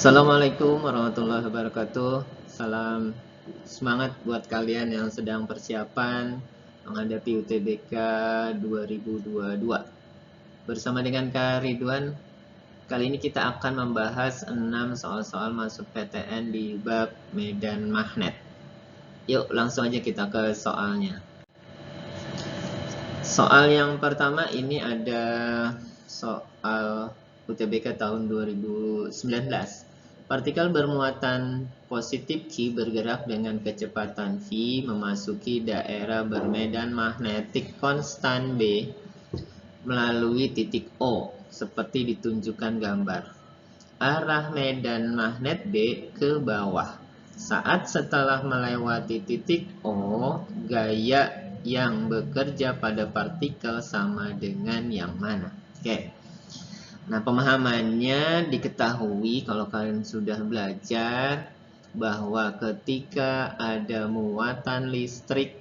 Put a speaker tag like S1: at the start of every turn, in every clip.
S1: Assalamualaikum warahmatullahi wabarakatuh. Salam semangat buat kalian yang sedang persiapan menghadapi UTBK 2022. Bersama dengan Kak Ridwan, kali ini kita akan membahas 6 soal-soal masuk PTN di bab medan magnet. Yuk langsung aja kita ke soalnya. Soal yang pertama ini ada soal UTBK tahun 2019. Partikel bermuatan positif Q bergerak dengan kecepatan V memasuki daerah bermedan magnetik konstan B melalui titik O seperti ditunjukkan gambar. Arah medan magnet B ke bawah. Saat setelah melewati titik O, gaya yang bekerja pada partikel sama dengan yang mana? Oke. Nah, pemahamannya diketahui kalau kalian sudah belajar bahwa ketika ada muatan listrik,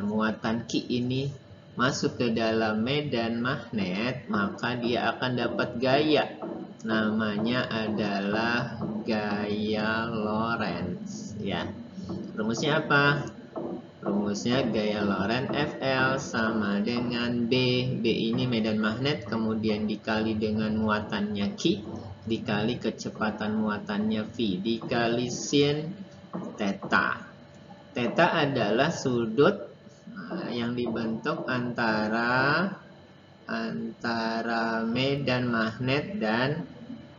S1: muatan Q ini masuk ke dalam medan magnet, maka dia akan dapat gaya. Namanya adalah gaya Lorentz, ya. Rumusnya apa? Rumusnya gaya Lorentz FL sama dengan B. B ini medan magnet, kemudian dikali dengan muatannya Q, dikali kecepatan muatannya V, dikali sin theta. Theta adalah sudut yang dibentuk antara medan magnet dan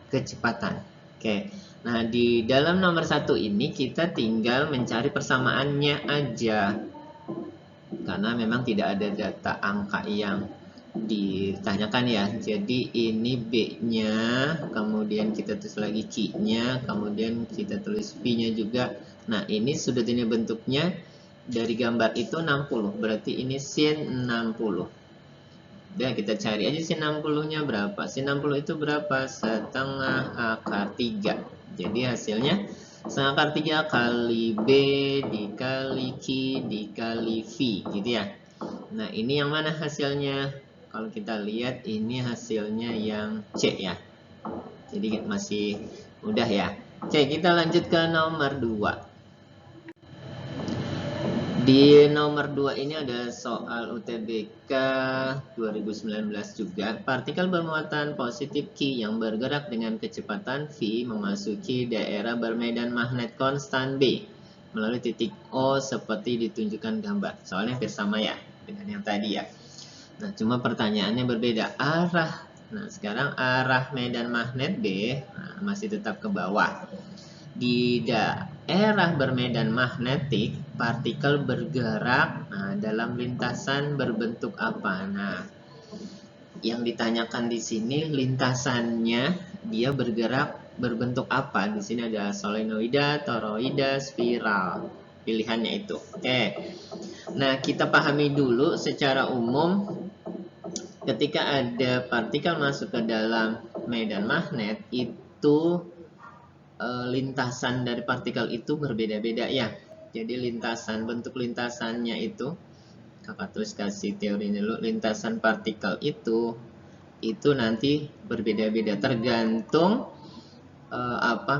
S1: kecepatan. Oke. Nah, di dalam nomor 1 ini kita tinggal mencari persamaannya aja. Karena memang tidak ada data angka yang ditanyakan ya. Jadi ini B-nya, kemudian kita tulis lagi Q-nya, kemudian kita tulis V-nya juga. Nah, ini sudut ini bentuknya dari gambar itu 60. Berarti ini sin 60. Dan kita cari aja sin 60-nya berapa. Sin 60 itu berapa? Setengah akar 3. Jadi hasilnya setengah akar 3 kali B dikali Q dikali V gitu ya. Nah, ini yang mana hasilnya? Kalau kita lihat ini hasilnya yang C ya. Jadi masih mudah ya. Oke, kita lanjut ke nomor 2. Di nomor 2 ini ada soal UTBK 2019 juga. Partikel bermuatan positif Q yang bergerak dengan kecepatan V memasuki daerah bermedan magnet konstan B melalui titik O seperti ditunjukkan gambar. Soalnya hampir sama ya dengan yang tadi ya. Nah, cuma pertanyaannya berbeda arah. Nah, sekarang arah medan magnet B masih tetap ke bawah. Di daerah bermedan magnetik, partikel bergerak dalam lintasan berbentuk apa? Nah, yang ditanyakan di sini lintasannya dia bergerak berbentuk apa? Di sini ada solenoida, toroida, spiral. Pilihannya itu. Oke. Nah, kita pahami dulu secara umum ketika ada partikel masuk ke dalam medan magnet itu lintasan dari partikel itu berbeda-beda ya. Jadi bentuk lintasannya itu, kakak tulis kasih teori dulu. Lintasan partikel itu nanti berbeda-beda tergantung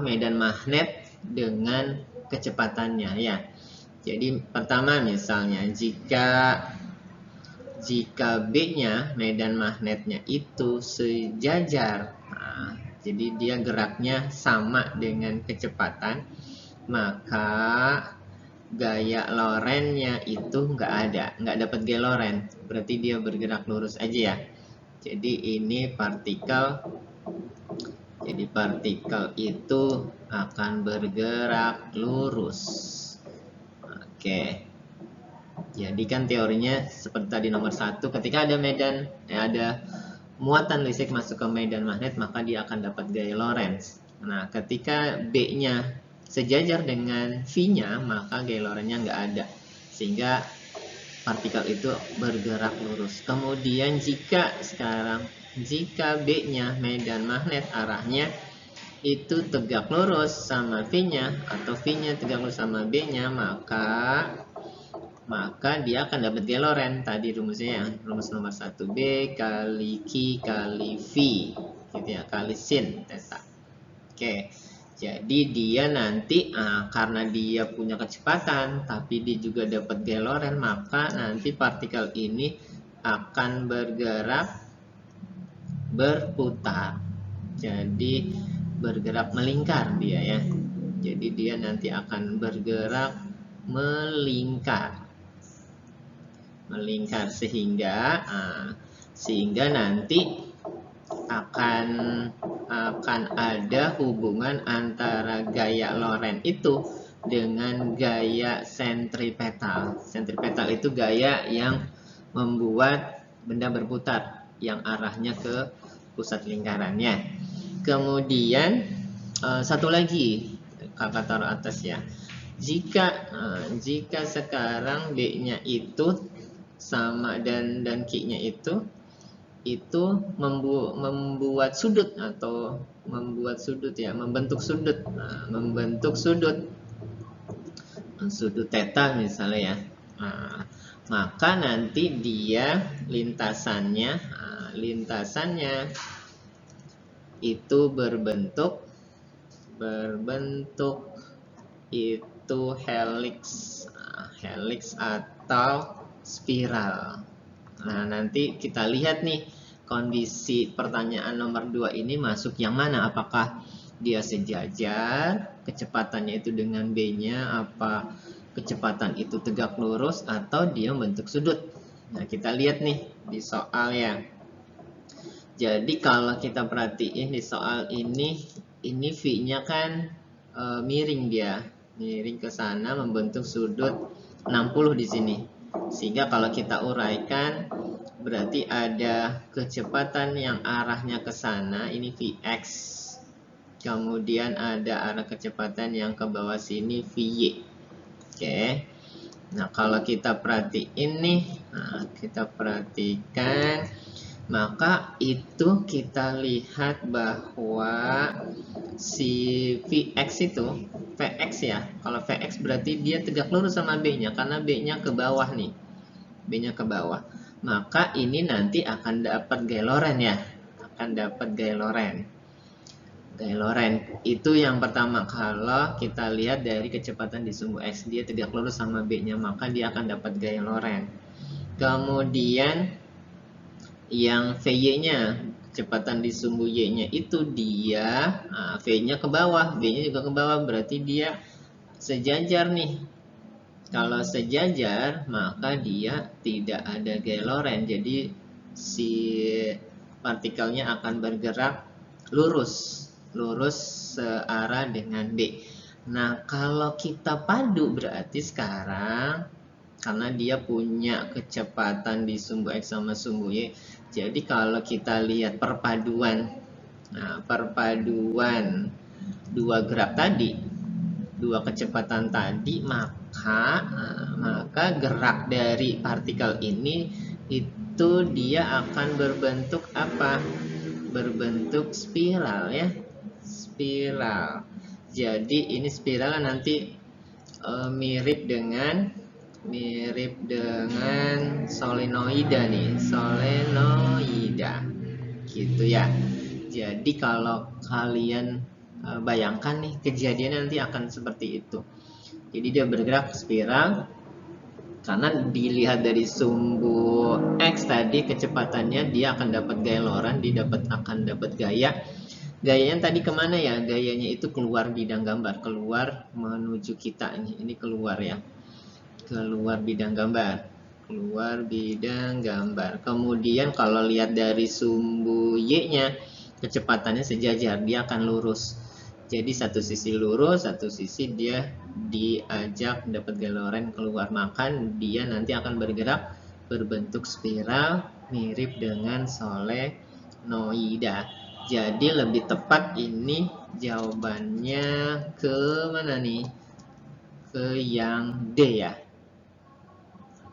S1: medan magnet dengan kecepatannya ya. Jadi pertama misalnya jika B-nya medan magnetnya itu sejajar, jadi dia geraknya sama dengan kecepatan, maka gaya Lorentz-nya itu nggak dapat gaya Lorentz, berarti dia bergerak lurus aja ya. Jadi ini partikel itu akan bergerak lurus. Oke. Jadi kan teorinya seperti tadi nomor 1, ketika ada muatan listrik masuk ke medan magnet, maka dia akan dapat gaya Lorentz. Nah, ketika B-nya sejajar dengan V-nya, maka gaya Lorentz-nya nggak ada. Sehingga partikel itu bergerak lurus. Kemudian jika B-nya medan magnet arahnya itu tegak lurus sama V-nya, atau V-nya tegak lurus sama B-nya, maka dia akan dapat gaya Lorentz. Tadi rumusnya ya, rumus nomor 1 B kali Q kali V gitu ya, kali sin theta. Oke. Jadi dia nanti karena dia punya kecepatan tapi dia juga dapat gaya Lorentz, maka nanti partikel ini akan bergerak berputar. Jadi bergerak melingkar dia ya. Jadi dia nanti akan bergerak melingkar. Melingkar sehingga nanti akan ada hubungan antara gaya Lorentz itu dengan gaya sentripetal. Sentripetal itu gaya yang membuat benda berputar yang arahnya ke pusat lingkarannya. Kemudian satu lagi kakak taruh atas ya. Jika sekarang B-nya itu sama dan Q-nya itu membuat sudut atau membentuk sudut. Membentuk sudut theta misalnya ya. Maka nanti dia lintasannya itu berbentuk itu helix atau spiral. Nah, nanti kita lihat nih kondisi pertanyaan nomor 2 ini masuk yang mana? Apakah dia sejajar kecepatannya itu dengan B-nya, apa kecepatan itu tegak lurus, atau dia membentuk sudut. Nah, kita lihat nih di soal ya. Jadi kalau kita perhatiin di soal ini V-nya kan miring dia, miring ke sana membentuk sudut 60 di sini. Sehingga kalau kita uraikan berarti ada kecepatan yang arahnya ke sana, ini Vx. Kemudian ada arah kecepatan yang ke bawah sini Vy. Oke. Nah, kalau kita perhatiin nih, kita perhatikan, maka itu kita lihat bahwa si Vx itu Vx ya. Kalau Vx berarti dia tegak lurus sama B-nya karena B-nya ke bawah nih. B-nya ke bawah. Maka ini nanti akan dapat gaya Lorentz ya. Akan dapat gaya Lorentz. Gaya Lorentz itu yang pertama, kalau kita lihat dari kecepatan di sumbu X dia tegak lurus sama B-nya, maka dia akan dapat gaya Lorentz. Kemudian yang Vy-nya, kecepatan di sumbu Y-nya itu dia V-nya ke bawah, B-nya juga ke bawah, berarti dia sejajar nih. Kalau sejajar maka dia tidak ada gaya Lorentz, jadi si partikelnya akan bergerak lurus searah dengan B. Nah, kalau kita padu berarti sekarang karena dia punya kecepatan di sumbu X sama sumbu Y. Jadi kalau kita lihat perpaduan dua gerak tadi, dua kecepatan tadi, maka gerak dari partikel ini itu dia akan berbentuk apa? Berbentuk spiral ya. Spiral. Jadi ini spiral nanti mirip dengan solenoida nih, solenoida gitu ya. Jadi kalau kalian bayangkan nih kejadian nanti akan seperti itu. Jadi dia bergerak spiral karena dilihat dari sumbu X tadi kecepatannya dia akan dapat gaya Lorentz, akan dapat gaya. Gayanya tadi kemana ya? Gayanya itu keluar bidang gambar, keluar menuju kita ini keluar ya. Keluar bidang gambar. Kemudian kalau lihat dari sumbu Y-nya, kecepatannya sejajar, dia akan lurus. Jadi satu sisi lurus, satu sisi dia diajak dapat gaya Lorentz keluar, maka dia nanti akan bergerak berbentuk spiral mirip dengan solenoida. Jadi lebih tepat ini jawabannya ke mana nih? Ke yang D ya.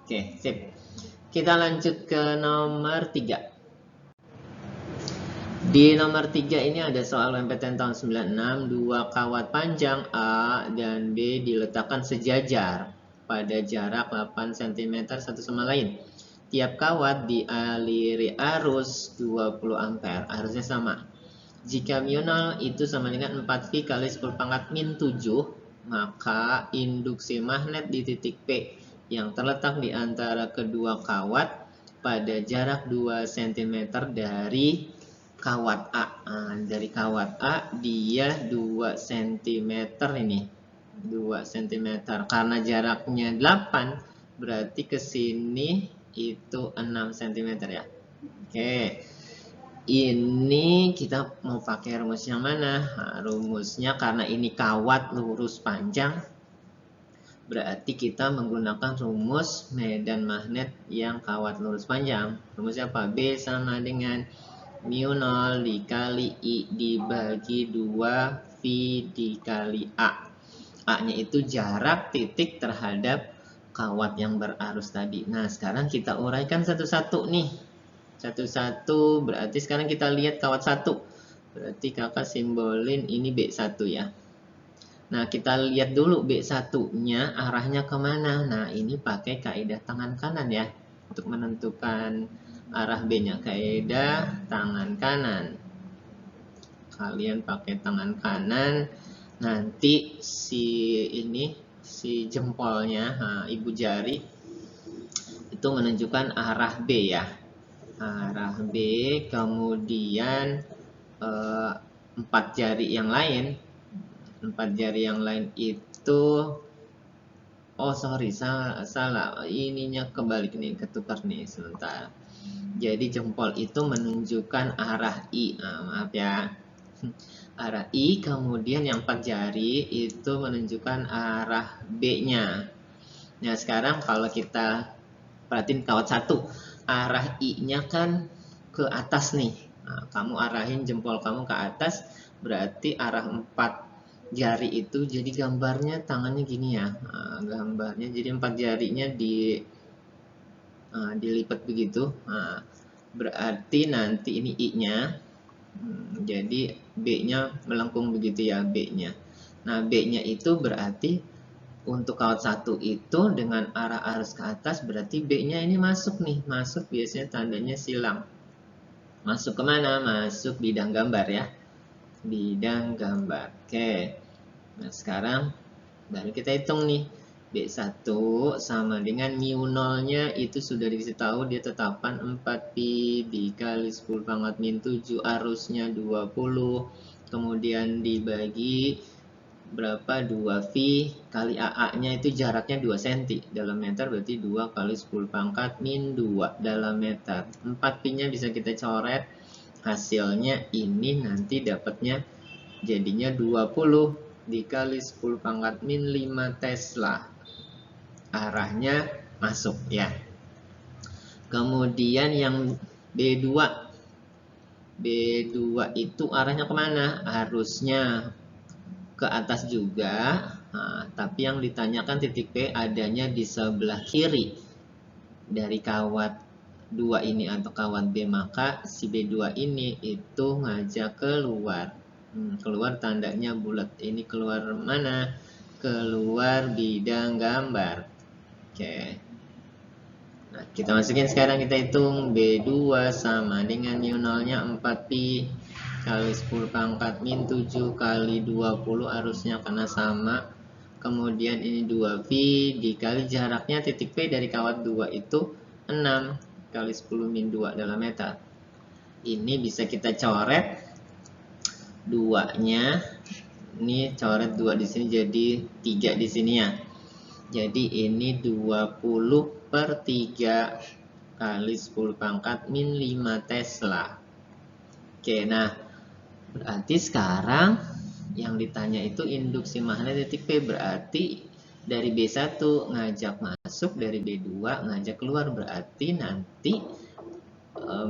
S1: Oke, sip. Kita lanjut ke nomor 3. Di nomor 3 ini ada soal UMPTN tahun 96, dua kawat panjang A dan B diletakkan sejajar pada jarak 8 cm satu sama lain. Tiap kawat dialiri arus 20 ampere, arusnya sama. Jika mu 0 itu sama dengan 4V kali 10 pangkat min 7, maka induksi magnet di titik P yang terletak di antara kedua kawat pada jarak 2 cm dari kawat A. Nah, dari kawat A dia 2 cm ini. 2 cm. Karena jaraknya 8, berarti ke sini itu 6 cm ya. Oke. Ini kita mau pakai rumus yang mana? Nah, rumusnya karena ini kawat lurus panjang, berarti kita menggunakan rumus medan magnet yang kawat lurus panjang. Rumusnya apa? B sama dengan mu 0 dikali I dibagi 2 V dikali A. A-nya itu jarak titik terhadap kawat yang berarus tadi. Nah, sekarang kita uraikan satu-satu nih. Satu-satu, berarti sekarang kita lihat kawat 1. Berarti kakak simbolin ini B1 ya. Nah, kita lihat dulu B1-nya arahnya kemana. Nah, ini pakai kaidah tangan kanan ya. Untuk menentukan arah B-nya. Kaidah tangan kanan. Kalian pakai tangan kanan. Nanti si jempolnya, ibu jari, itu menunjukkan arah B ya. Arah B, kemudian 4 jari yang lain. 4 jari yang lain itu, oh sorry, salah. Ininya kebalik nih, ketukar nih sebentar. Jadi jempol itu menunjukkan arah I. Maaf ya. Arah I, kemudian yang 4 jari itu menunjukkan arah B-nya. Nah, sekarang kalau kita perhatiin kawat 1, arah I-nya kan ke atas nih. Nah, kamu arahin jempol kamu ke atas, berarti arah 4 jari itu jadi gambarnya tangannya gini ya. Nah, gambarnya jadi 4 jarinya dilipat begitu. Nah, berarti nanti ini I-nya. Jadi B-nya melengkung begitu ya, B-nya. Nah, B-nya itu berarti untuk kawat 1 itu dengan arah arus ke atas, berarti B-nya ini masuk nih. Masuk biasanya tandanya silang. Masuk kemana? Masuk bidang gambar ya. Bidang gambar. Oke. Nah, sekarang baru kita hitung nih. B1 sama dengan mu 0-nya itu sudah dikasih tahu, dia tetapan 4pi dikali 10 pangkat min 7, arusnya 20, kemudian dibagi berapa? 2V kali AA-nya itu jaraknya 2 cm dalam meter, berarti 2 kali 10 pangkat min 2 dalam meter. 4pi-nya bisa kita coret, hasilnya ini nanti dapatnya jadinya 20 dikali 10 pangkat min 5 Tesla. Arahnya masuk ya. Kemudian yang B2 itu arahnya kemana? Harusnya ke atas juga. Nah, tapi yang ditanyakan titik P adanya di sebelah kiri dari kawat 2 ini atau kawat B, maka si B2 ini itu ngajak keluar. Keluar tandanya bulat. Ini keluar mana? Keluar bidang gambar. Oke. Nah, kita masukin sekarang, kita hitung B2 sama dengan mu 0-nya 4pi kali 10 pangkat min 7 kali 20, arusnya karena sama. Kemudian ini 2V dikali jaraknya titik P dari kawat 2 itu 6 kali 10 min 2 dalam meter. Ini bisa kita coret 2-nya. Ini coret 2 di sini jadi 3 di sini ya. Jadi ini 20 per 3 kali 10 pangkat min 5 Tesla. Oke, nah berarti sekarang yang ditanya itu induksi magnet titik P, berarti dari B1 ngajak masuk, dari B2 ngajak keluar, berarti nanti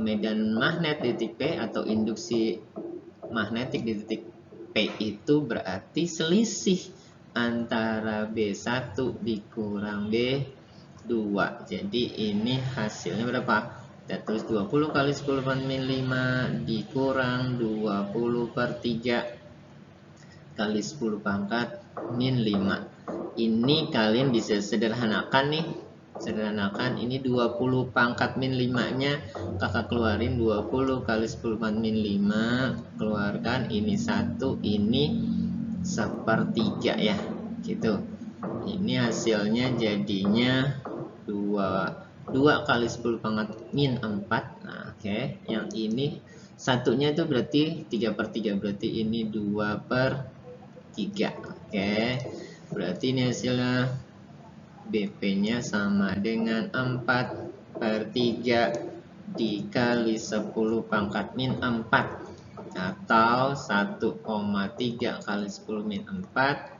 S1: medan magnet di titik P atau induksi magnetik di titik P itu berarti selisih antara B1 dikurang B2. Jadi ini hasilnya berapa? Kita tulis 20 kali 10 per min 5 dikurang 20 per 3 kali 10 pangkat min 5. Ini kalian bisa sederhanakan nih. Sederhanakan, ini 20 pangkat min 5-nya kakak keluarin, 20 kali 10 pangkat min 5, keluarkan ini 1, ini 1/3 ya, gitu. Ini hasilnya jadinya 2 kali 10 pangkat min 4. Nah, oke. Yang ini satunya itu berarti 3/3, berarti ini 2/3. Oke. Berarti ini hasilnya BP-nya sama dengan 4/3 dikali 10 pangkat min 4 atau 1,3 kali 10 min 4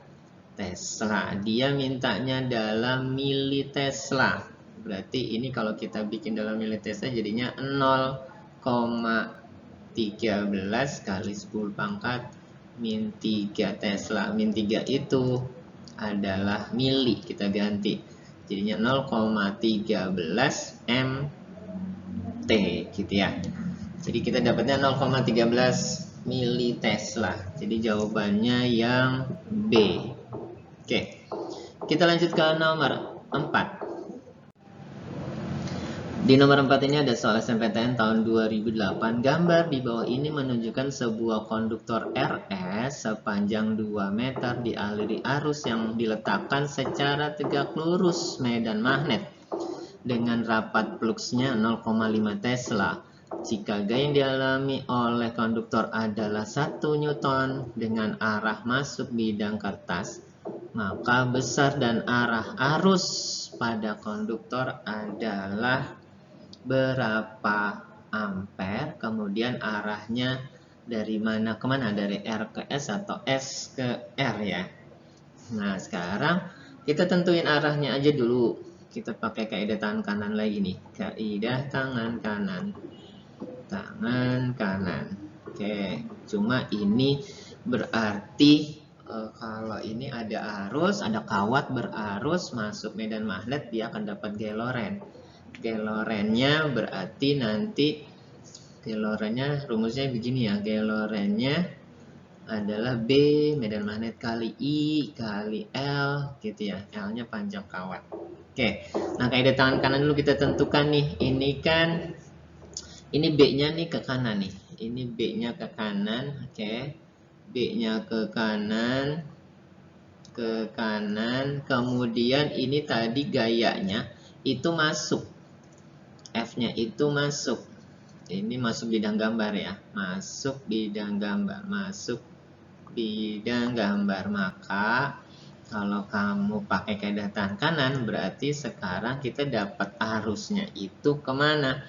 S1: Tesla. Dia mintanya dalam mili Tesla. Berarti ini kalau kita bikin dalam mili Tesla jadinya 0,13 kali 10 pangkat min 3 Tesla. Min 3 itu adalah mili, kita ganti jadinya 0,13 mt gitu ya. Jadi kita dapatnya 0,13 mili Tesla. Jadi jawabannya yang B. Oke, kita lanjut ke nomor 4. Di nomor 4 ini ada soal SNMPTN tahun 2008. Gambar di bawah ini menunjukkan sebuah konduktor RS sepanjang 2 meter dialiri arus yang diletakkan secara tegak lurus medan magnet dengan rapat fluksnya 0,5 Tesla. Jika gaya yang dialami oleh konduktor adalah 1 Newton dengan arah masuk bidang kertas, maka besar dan arah arus pada konduktor adalah berapa ampere, kemudian arahnya dari mana ke mana, dari R ke S atau S ke R ya. Nah, sekarang kita tentuin arahnya aja dulu. Kita pakai kaidah tangan kanan lagi nih. Kaidah tangan kanan. Tangan kanan. Oke, cuma ini berarti kalau ini ada arus, ada kawat berarus masuk medan magnet, dia akan dapat gaya Lorentz. Gaya Lorentz-nya berarti nanti gaya Lorentz-nya rumusnya begini ya. Gaya Lorentz-nya adalah B medan magnet kali I kali L gitu ya. L-nya panjang kawat. Oke. Nah, kaidah tangan kanan dulu kita tentukan nih. Ini kan ini B-nya nih ke kanan nih. Ini B-nya ke kanan, oke. B-nya ke kanan. Ke kanan, kemudian ini tadi gayanya itu masuk. F-nya itu masuk. Ini masuk bidang gambar ya. Masuk bidang gambar. Masuk bidang gambar. Maka kalau kamu pakai kaidah tangan kanan, berarti sekarang kita dapat arusnya itu kemana?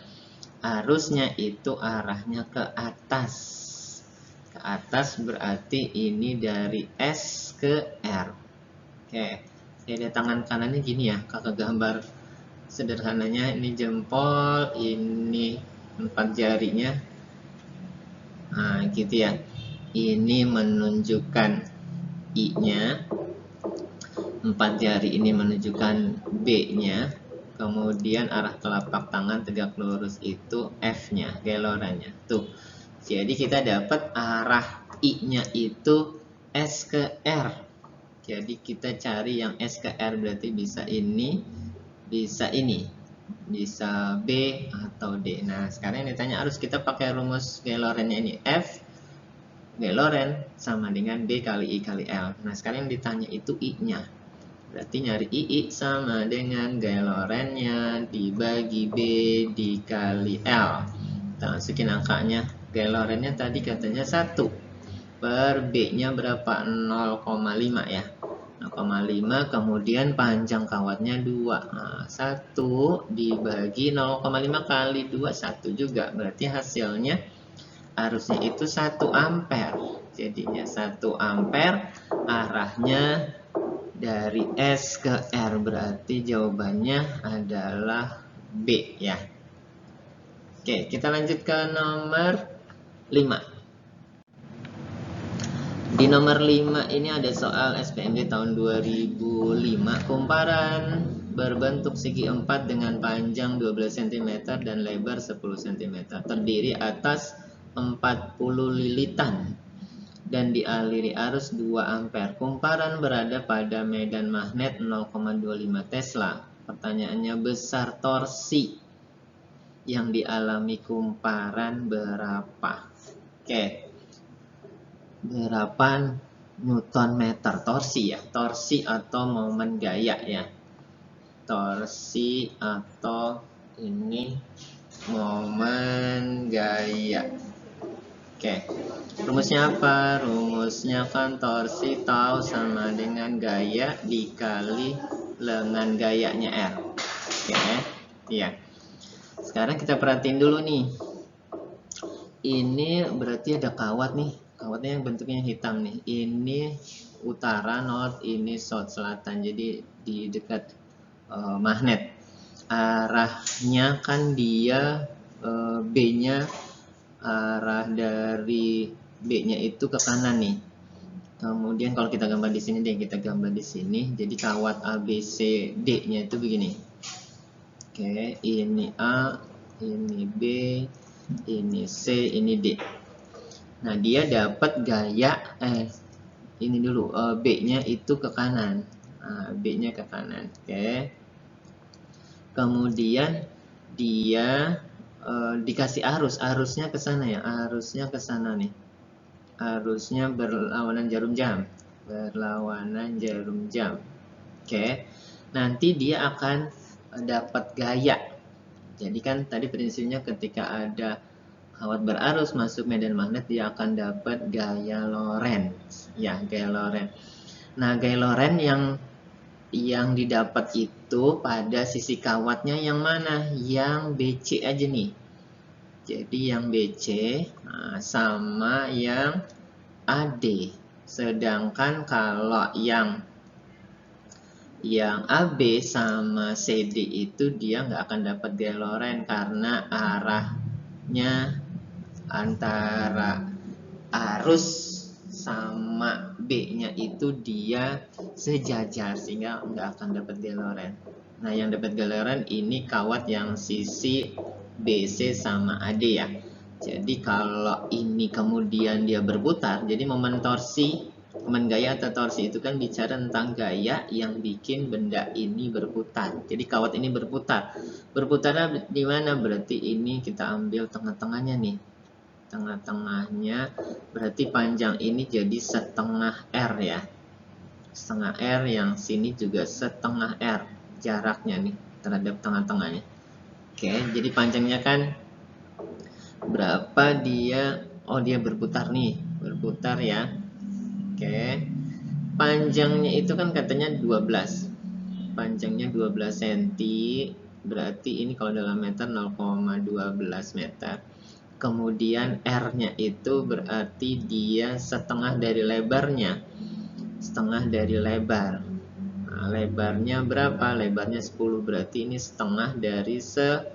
S1: Arusnya itu arahnya ke atas. Ke atas berarti ini dari S ke R. Oke. Kaidah tangan kanannya gini ya. Kakak gambar sederhananya, ini jempol, ini 4 jarinya. Nah, gitu ya. Ini menunjukkan I-nya. 4 jari ini menunjukkan B-nya. Kemudian arah telapak tangan tegak lurus itu F-nya, gaya Lorentz-nya. Tuh. Jadi kita dapat arah I-nya itu S ke R. Jadi kita cari yang S ke R, berarti bisa ini, bisa ini, bisa B atau D. Nah, sekarang yang ditanya harus kita pakai rumus gaya Lorentz-nya ini. F gaya Lorentz sama dengan B kali I kali L. Nah, sekarang yang ditanya itu I-nya. Berarti nyari II sama dengan gaya Lorentz-nya dibagi B dikali L. Kita masukin angkanya. Gaya Lorentz-nya tadi katanya 1 per B-nya berapa? 0,5 ya. 0,5, kemudian panjang kawatnya 2. Nah, 1 dibagi 0,5 kali 2, 1 juga. Berarti hasilnya arusnya itu 1 ampere. Jadinya 1 ampere, arahnya dari S ke R. Berarti jawabannya adalah B ya. Oke, kita lanjut ke nomor 5. Di nomor 5 ini ada soal SPMD tahun 2005. Kumparan berbentuk segi 4 dengan panjang 12 cm dan lebar 10 cm. Terdiri atas 40 lilitan dan dialiri arus 2 ampere. Kumparan berada pada medan magnet 0,25 Tesla. Pertanyaannya, besar torsi yang dialami kumparan berapa? Oke. Berapa Newton meter torsi ya? Torsi atau momen gaya ya? Torsi atau ini momen gaya. Oke. Rumusnya apa? Rumusnya kan torsi tau sama dengan gaya dikali lengan gayanya R. Oke. Iya. Sekarang kita perhatiin dulu nih. Ini berarti ada kawat nih. Kawatnya yang bentuknya hitam nih. Ini utara, north, ini south, selatan. Jadi di dekat magnet. Arahnya kan dia B-nya, arah dari B-nya itu ke kanan nih. Kemudian kalau kita gambar di sini deh, kita gambar di sini. Jadi kawat A, B, C, D-nya itu begini. Oke, ini A, ini B, ini C, ini D. Nah, dia dapat gaya ini dulu, B-nya itu ke kanan. Nah, B-nya ke kanan. Oke. Kemudian dia dikasih arusnya ke sana ya. Arusnya ke sana nih. Arusnya berlawanan jarum jam. Berlawanan jarum jam. Oke. Nanti dia akan dapat gaya. Jadi kan tadi prinsipnya ketika ada kawat berarus masuk medan magnet, dia akan dapat gaya Lorentz. Ya, gaya Lorentz. Nah, gaya Lorentz yang didapat itu pada sisi kawatnya yang mana? Yang BC aja nih. Jadi yang BC sama yang AD. Sedangkan kalau yang AB sama CD itu dia nggak akan dapat gaya Lorentz karena arahnya antara arus sama B-nya itu dia sejajar sehingga nggak akan dapat gaya Lorentz. Nah, yang dapat gaya Lorentz ini kawat yang sisi BC sama AD ya. Jadi kalau ini kemudian dia berputar, jadi momen gaya atau torsi itu kan bicara tentang gaya yang bikin benda ini berputar. Jadi kawat ini berputar. Berputarnya di mana? Berarti ini kita ambil tengah-tengahnya nih. Tengah-tengahnya berarti panjang ini jadi setengah R ya. Setengah R, yang sini juga setengah R jaraknya nih terhadap tengah-tengahnya. Oke, jadi panjangnya kan berapa dia? Oh, dia berputar nih. Berputar ya. Oke, panjangnya itu kan katanya 12. Panjangnya 12 cm, berarti ini kalau dalam meter 0,12 meter. Kemudian R-nya itu berarti dia setengah dari lebarnya. Setengah dari lebar. Nah, lebarnya berapa? Lebarnya 10, berarti ini setengah dari 10.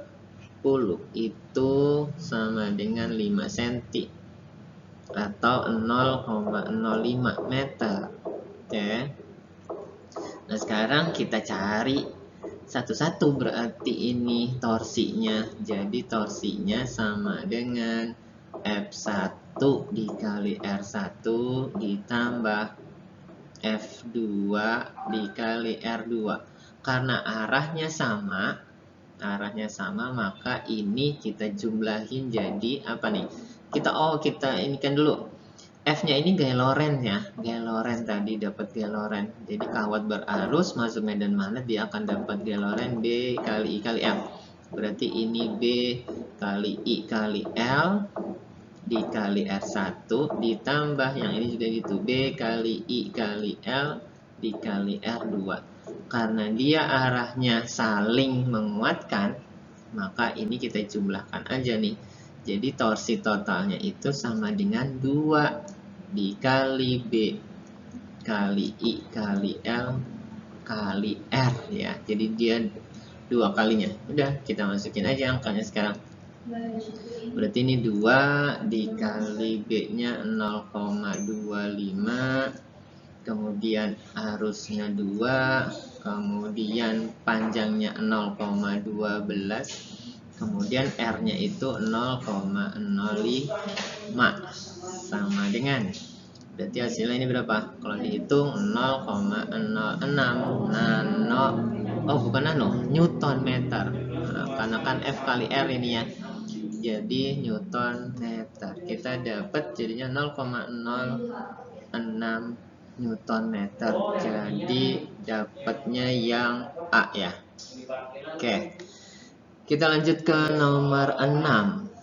S1: Itu sama dengan 5 cm. Atau 0,05 meter. Oke. Nah, sekarang kita cari satu-satu berarti ini torsinya. Jadi torsinya sama dengan F1 dikali R1 ditambah F2 dikali R2. Karena arahnya sama, maka ini kita jumlahin jadi apa nih? Kita ini kan dulu. F-nya ini gaya Lorentz ya. Gaya Lorentz tadi dapat gaya Lorentz. Jadi kawat berarus masuk medan magnet dia akan dapat gaya Lorentz B kali I kali L. Berarti ini B kali I kali L dikali R1 ditambah yang ini juga gitu. B kali I kali L dikali R2. Karena dia arahnya saling menguatkan, maka ini kita jumlahkan aja nih. Jadi torsi totalnya itu sama dengan 2 dikali B kali I kali L kali R ya. Jadi dia 2 kalinya. Udah, kita masukin aja angkanya sekarang. Berarti ini 2 dikali B-nya 0,25. Kemudian arusnya 2. Kemudian panjangnya 0,12. Kemudian R-nya itu 0,05 sama dengan, berarti hasilnya ini berapa? Kalau dihitung 0,06 nano oh bukan Newton meter. Nah, karena kan F kali R ini ya. Jadi Newton meter. Kita dapat jadinya 0,06 Newton meter. Jadi dapatnya yang A ya. Oke. Kita lanjut ke nomor 6.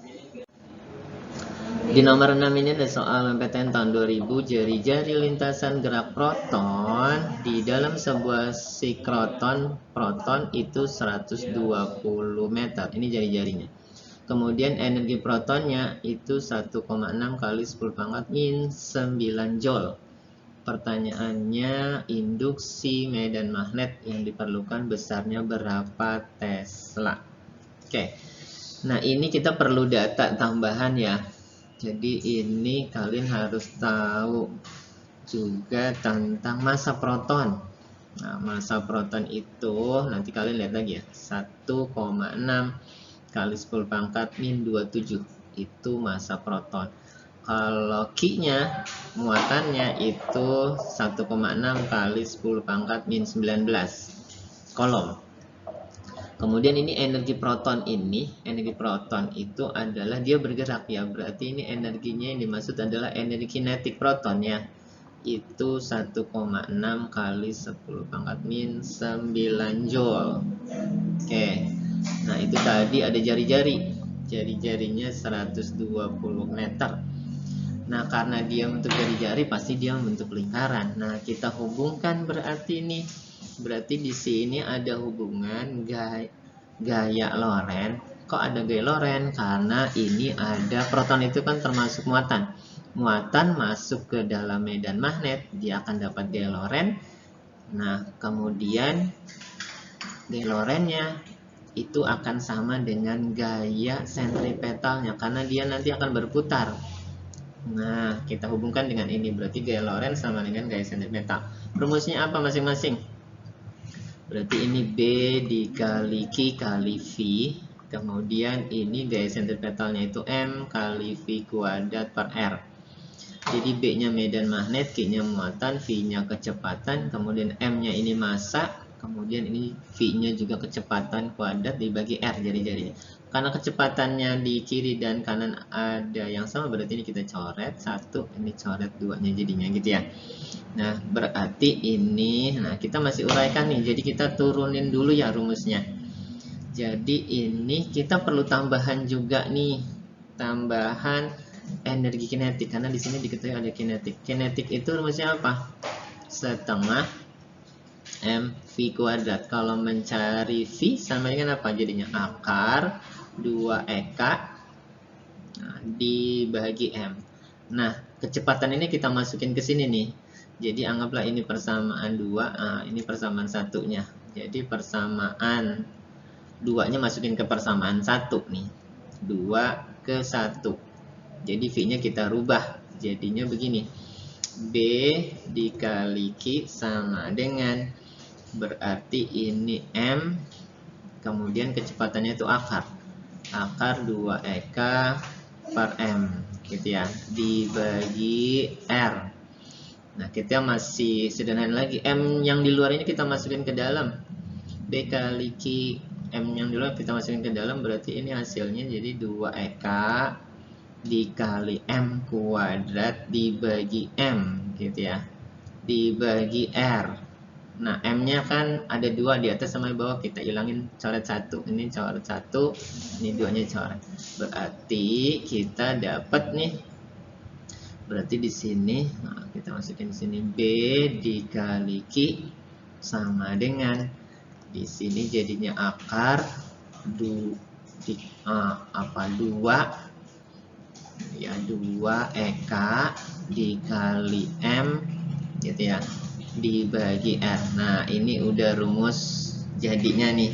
S1: Di nomor 6 ini ada soal MPTN tahun 2000, jari-jari lintasan gerak proton di dalam sebuah sikroton proton itu 120 meter. Ini jari-jarinya. Kemudian energi protonnya itu 1,6 kali 10 pangkat min 9 joule. Pertanyaannya, induksi medan magnet yang diperlukan besarnya berapa Tesla? Oke. Nah, ini kita perlu data tambahan ya. Jadi ini kalian harus tahu juga tentang massa proton. Nah, massa proton itu nanti kalian lihat lagi ya, 1,6 kali 10 pangkat min 27 itu massa proton. Kalau Q-nya, muatannya itu 1,6 kali 10 pangkat min 19 kolom. Kemudian ini energi proton itu adalah dia bergerak ya. Berarti ini energinya yang dimaksud adalah energi kinetik proton ya. Itu 1,6 kali 10 pangkat min 9 joule. Oke. Nah, itu tadi ada jari-jari. Jari-jarinya 120 meter. Nah, karena dia bentuk jari-jari pasti dia membentuk lingkaran. Nah, kita hubungkan berarti ini. Berarti di sini ada hubungan gaya Lorentz. Kok ada gaya Lorentz? Karena ini ada proton itu kan termasuk muatan. Muatan masuk ke dalam medan magnet, dia akan dapat gaya Lorentz. Nah, kemudian gaya Lorentz-nya itu akan sama dengan gaya sentripetalnya karena dia nanti akan berputar. Nah, kita hubungkan dengan ini, berarti gaya Lorentz sama dengan gaya sentripetal. Rumusnya apa masing-masing? Berarti ini B dikali Q kali V. Kemudian ini gaya sentripetalnya itu M kali V kuadrat per R. Jadi B-nya medan magnet, Q-nya muatan, V-nya kecepatan, kemudian M-nya ini massa, kemudian ini V-nya juga kecepatan kuadrat dibagi R jari-jarinya. Karena kecepatannya di kiri dan kanan ada yang sama, berarti ini kita coret 1, ini coret 2-nya jadinya gitu ya. Nah, berarti ini, nah kita masih uraikan nih, jadi kita turunin dulu ya rumusnya. Jadi ini kita perlu tambahan juga nih, tambahan energi kinetik, karena di sini diketahui ada kinetik. Kinetik itu rumusnya apa? Setengah mv kuadrat. Kalau mencari v sama dengan apa jadinya? Akar 2ek dibagi m. Nah, kecepatan ini kita masukin ke sini nih. Jadi anggaplah ini persamaan 2, ini persamaan satunya. Jadi persamaan 2-nya masukin ke persamaan 1 nih. 2 ke 1. Jadi V-nya kita rubah. Jadinya begini. B dikali Q sama dengan, berarti ini M, kemudian kecepatannya itu akar 2ek per M gitu ya, dibagi R. Nah, kita masih sederhana lagi, M yang di luar ini kita masukin ke dalam, B kali Q, M yang di luar kita masukin ke dalam, berarti ini hasilnya jadi 2ek dikali M kuadrat dibagi M gitu ya, dibagi R. Nah, M-nya kan ada 2 di atas sama di bawah, kita ilangin, coret 1. Ini coret 1, ini 2-nya coret. Berarti kita dapat nih. Berarti di sini, nah, kita masukin di sini B dikali Q sama dengan, di sini jadinya akar 2 ya 2ek dikali M gitu ya, dibagi R. Nah, ini udah rumus jadinya nih.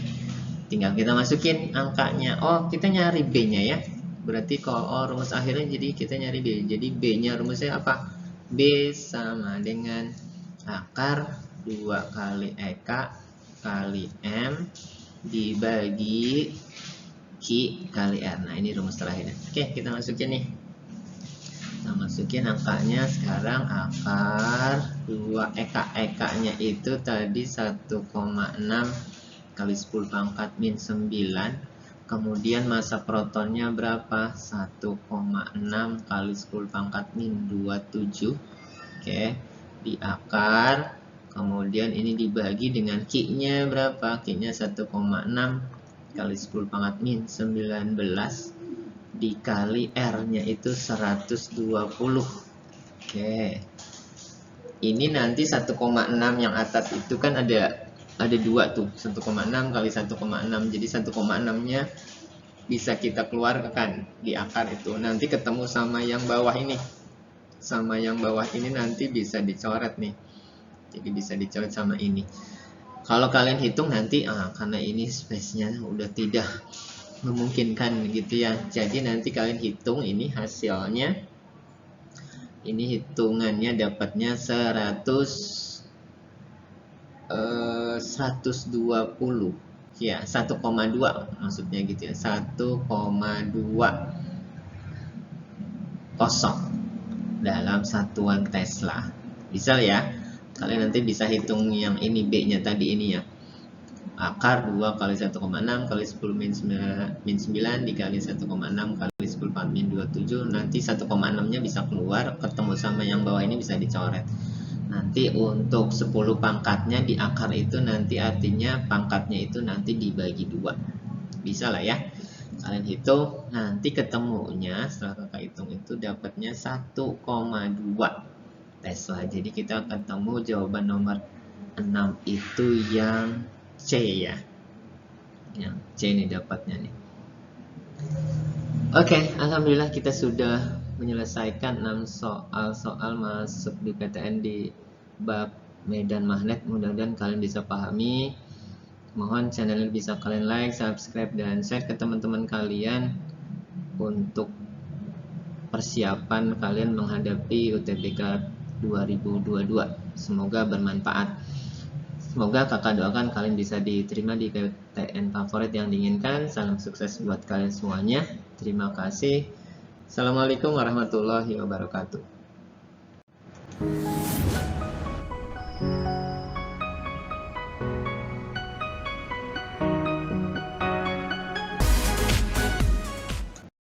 S1: Tinggal kita masukin angkanya. Oh, kita nyari B-nya ya. Berarti kalau rumus akhirnya jadi kita nyari B. Jadi B-nya rumusnya apa? B sama dengan akar 2 kali ek kali M dibagi Q kali R. Nah, ini rumus terakhir. Oke, kita masukin nih. Kita masukin angkanya sekarang, akar 2 ek-nya itu tadi 1,6 kali 10 pangkat min 9. Kemudian massa protonnya berapa? 1,6 kali 10 pangkat min 27. Oke, di akar. Kemudian ini dibagi dengan Q-nya berapa? Q-nya 1,6 kali 10 pangkat min 19 dikali R-nya itu 120. Oke. Ini nanti 1,6 yang atas itu kan ada dua tuh, 1,6 kali 1,6. Jadi 1,6-nya bisa kita keluarkan di akar itu. Nanti ketemu sama yang bawah ini. Sama yang bawah ini nanti bisa dicoret nih. Jadi bisa dicoret sama ini. Kalau kalian hitung nanti, karena ini space-nya udah tidak memungkinkan gitu ya. Jadi nanti kalian hitung ini hasilnya. Ini hitungannya dapatnya 120 ya, 1,2 maksudnya gitu ya, 1,20 dalam satuan Tesla. Bisa ya, kalian nanti bisa hitung yang ini B-nya tadi ini ya, akar 2 kali 1,6 kali 10 min 9 dikali 1,6 kali 10 pangkat min 27. Nanti 1,6 nya bisa keluar, ketemu sama yang bawah ini bisa dicoret. Nanti untuk 10 pangkatnya di akar itu nanti artinya pangkatnya itu nanti dibagi 2. Bisa lah ya. Kalian hitung, nanti ketemunya setelah kakak hitung itu dapatnya 1,2 Tesla. Jadi kita ketemu jawaban nomor 6 itu yang C ya. Yang C ini dapatnya nih. Oke, alhamdulillah kita sudah menyelesaikan 6 soal masuk di PTN di bab medan magnet. Mudah-mudahan kalian bisa pahami. Mohon channel ini bisa kalian like, subscribe, dan share ke teman-teman kalian untuk persiapan kalian menghadapi UTBK 2022. Semoga bermanfaat. Semoga kakak doakan kalian bisa diterima di PTN favorit yang diinginkan. Salam sukses buat kalian semuanya. Terima kasih. Assalamualaikum warahmatullahi wabarakatuh.